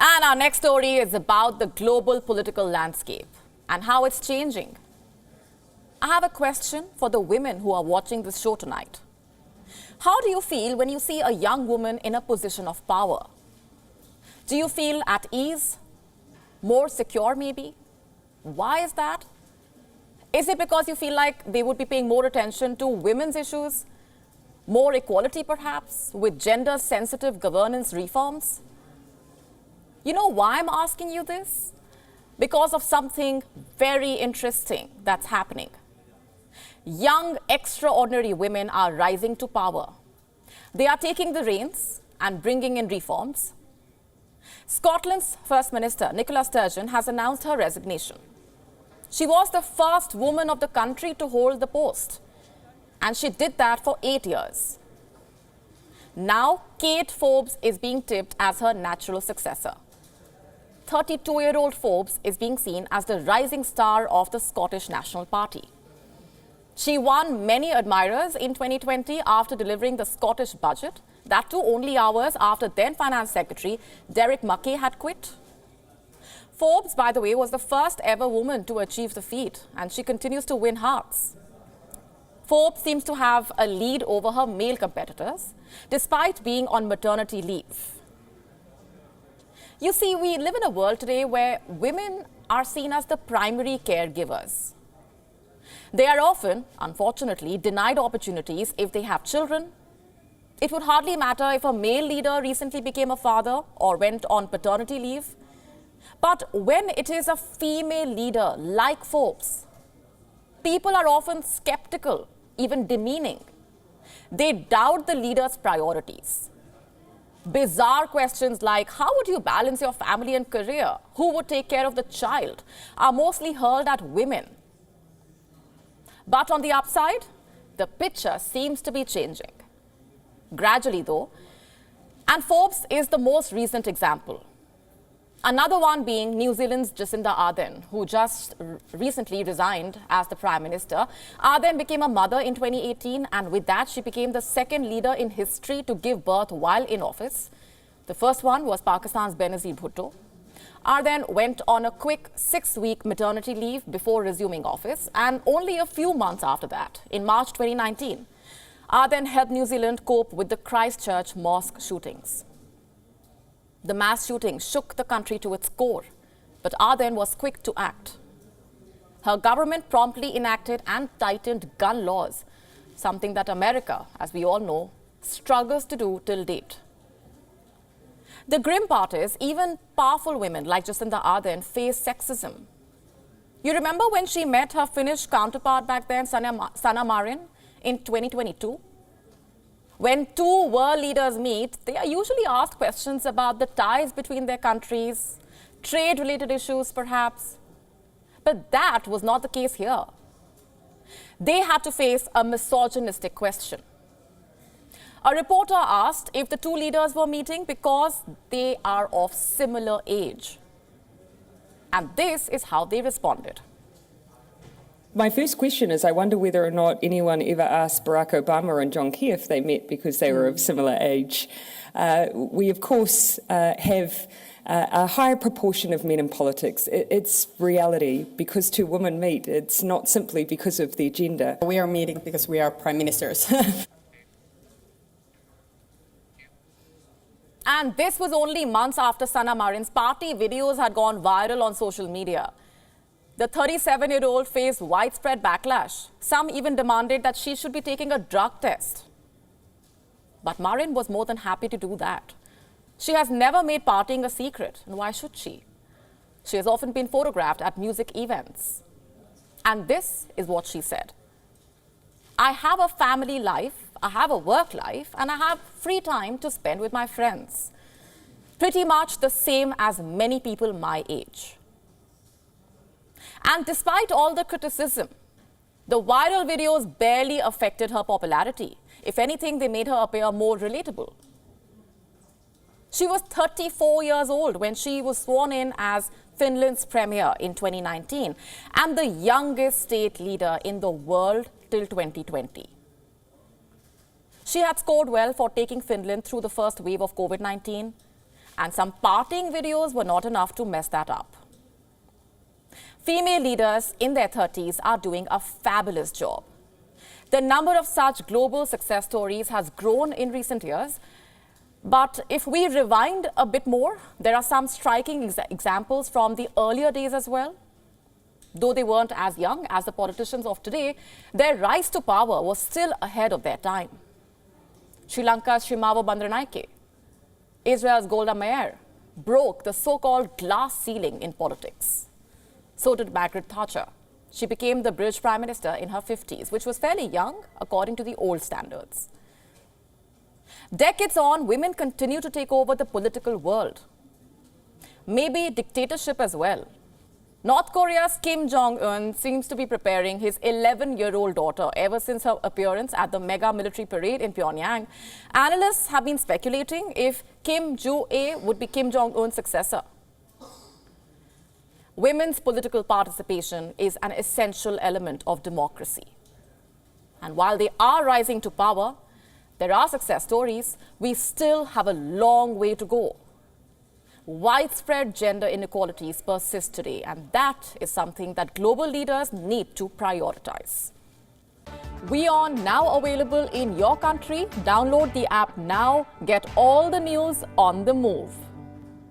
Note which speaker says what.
Speaker 1: And our next story is about the global political landscape and how it's changing. I have a question for the women who are watching this show tonight. How do you feel when you see a young woman in a position of power? Do you feel at ease? More secure maybe? Why is that? Is it because you feel like they would be paying more attention to women's issues? More equality perhaps, with gender-sensitive governance reforms? You know why I'm asking you this? Because of something very interesting that's happening. Young, extraordinary women are rising to power. They are taking the reins and bringing in reforms. Scotland's First Minister, Nicola Sturgeon, has announced her resignation. She was the first woman of the country to hold the post, and she did that for 8 years. Now, Kate Forbes is being tipped as her natural successor. 32-year-old Forbes is being seen as the rising star of the Scottish National Party. She won many admirers in 2020 after delivering the Scottish budget, that too only hours after then Finance Secretary Derek Mackay had quit. Forbes, by the way, was the first ever woman to achieve the feat, and she continues to win hearts. Forbes seems to have a lead over her male competitors, despite being on maternity leave. You see, we live in a world today where women are seen as the primary caregivers. They are often, unfortunately, denied opportunities if they have children. It would hardly matter if a male leader recently became a father or went on paternity leave. But when it is a female leader like Forbes, people are often skeptical, even demeaning. They doubt the leader's priorities. Bizarre questions like, how would you balance your family and career? Who would take care of the child? Are mostly hurled at women. But on the upside, the picture seems to be changing. Gradually though, and Forbes is the most recent example. Another one being New Zealand's Jacinda Ardern, who just recently resigned as the Prime Minister. Ardern became a mother in 2018, and with that, she became the second leader in history to give birth while in office. The first one was Pakistan's Benazir Bhutto. Ardern went on a quick 6-week maternity leave before resuming office, and only a few months after that, in March 2019, Ardern helped New Zealand cope with the Christchurch mosque shootings. The mass shooting shook the country to its core, but Ardern was quick to act. Her government promptly enacted and tightened gun laws, something that America, as we all know, struggles to do till date. The grim part is, even powerful women like Jacinda Ardern face sexism. You remember when she met her Finnish counterpart back then, Sanna Marin, in 2022? When two world leaders meet, they are usually asked questions about the ties between their countries, trade-related issues perhaps. But that was not the case here. They had to face a misogynistic question. A reporter asked if the two leaders were meeting because they are of similar age. And this is how they responded.
Speaker 2: My first question is, I wonder whether or not anyone ever asked Barack Obama and John Key if they met because they were of similar age. We, of course, have a higher proportion of men in politics. It's reality. Because two women meet, it's not simply because of their gender.
Speaker 3: We are meeting because we are prime ministers.
Speaker 1: And this was only months after Sanna Marin's party videos had gone viral on social media. The 37-year-old faced widespread backlash. Some even demanded that she should be taking a drug test. But Marin was more than happy to do that. She has never made partying a secret, and why should she? She has often been photographed at music events. And this is what she said. I have a family life, I have a work life, and I have free time to spend with my friends. Pretty much the same as many people my age. And despite all the criticism, the viral videos barely affected her popularity. If anything, they made her appear more relatable. She was 34 years old when she was sworn in as Finland's premier in 2019 and the youngest state leader in the world till 2020. She had scored well for taking Finland through the first wave of COVID-19. And some partying videos were not enough to mess that up. Female leaders in their 30s are doing a fabulous job. The number of such global success stories has grown in recent years. But if we rewind a bit more, there are some striking examples from the earlier days as well. Though they weren't as young as the politicians of today, their rise to power was still ahead of their time. Sri Lanka's Shrimava Bandaranaike, Israel's Golda Meir broke the so-called glass ceiling in politics. So did Margaret Thatcher. She became the British Prime Minister in her 50s, which was fairly young according to the old standards. Decades on, women continue to take over the political world. Maybe dictatorship as well. North Korea's Kim Jong-un seems to be preparing his 11-year-old daughter ever since her appearance at the mega military parade in Pyongyang. Analysts have been speculating if Kim Joo-ae would be Kim Jong-un's successor. Women's political participation is an essential element of democracy. And while they are rising to power, there are success stories, we still have a long way to go. Widespread gender inequalities persist today, and that is something that global leaders need to prioritize. WION now available in your country. Download the app now. Get all the news on the move.